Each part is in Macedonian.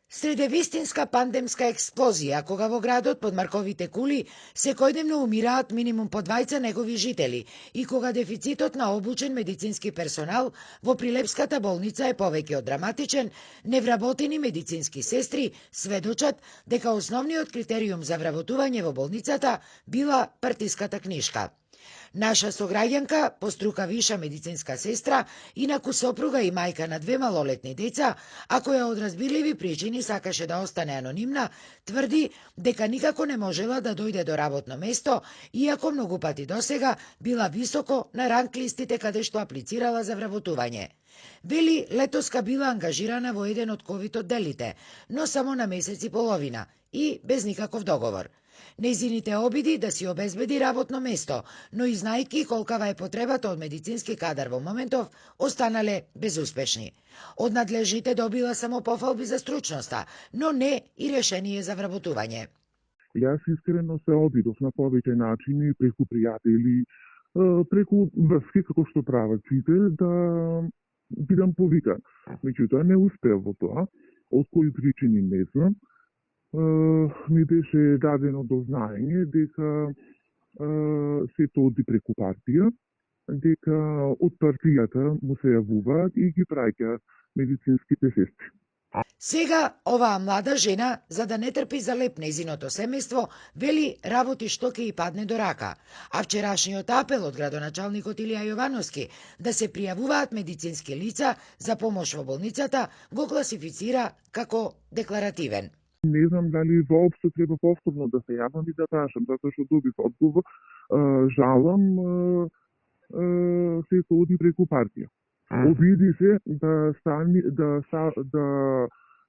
Среде вистинска пандемска експлозија, кога во градот под Марковите кули секојдневно умираат минимум по 20 негови жители и кога дефицитот на обучен медицински персонал во Прилепската болница е повеќе од драматичен, невработени медицински сестри сведочат дека основниот критериум за вработување во болницата била партиската книшка. Наша сограѓанка, по струка виша медицинска сестра, инаку сопруга и мајка на 2 малолетни деца, а која од разбирливи причини сакаше да остане анонимна, тврди дека никако не можела да дојде до работно место, иако многу пати досега била високо на ранг листите каде што аплицирала за вработување. Вели, летоска била ангажирана во еден од ковид одделите, но само на месец и половина и без никаков договор. Нејзините обиди да си обезбеди работно место, но и знајки колкава е потребата од медицински кадар во моментов, останале безуспешни. Од надлежните добила само пофалби за стручноста, но не и решение за вработување. Јас искрено се обидов на повеќе начини, преку пријатели, преку врски како што прават сите, да бидам повикан. Меѓутоа не успеав во тоа, од кои причини не знам. Ми беше дадено до знаење дека сето оди преку партија, дека од партијата му се јавуваат и ги праќаат медицинските сестри. Сега оваа млада жена, за да не трпи за леп нејзиното семејство, вели работи што ќе и падне до рака. А вчерашниот апел од градоначалникот Илија Јовановски да се пријавуваат медицински лица за помош во болницата го класифицира како декларативен. Не знам дали воопшто треба повторно да се јавам и да прашам, затоа што добив одговор, жалам, се оди преку партија. Обиди се да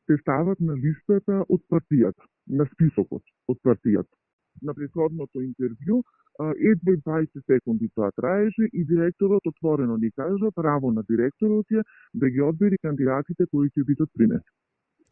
се стават на листата од партијата, на списокот од партијата. На претходното интервју, едва 20 секунди тоа траеше и директорот отворено ни кажа право на директорот е да ги одбери кандидатите кои ќе бидат принеси.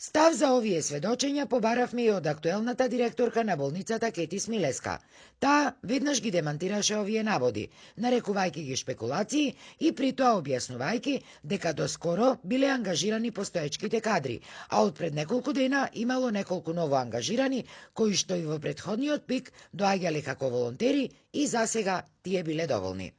Став за овие сведочења побаравме и од актуелната директорка на болницата Кети Смилеска. Таа веднаш ги демантираше овие наводи, нарекувајќи ги шпекулации и при тоа објаснувајќи дека доскоро биле ангажирани постоечките кадри, а од пред неколку дена имало неколку ново ангажирани, кои што и во претходниот пик доаѓале како волонтери и засега тие биле доволни.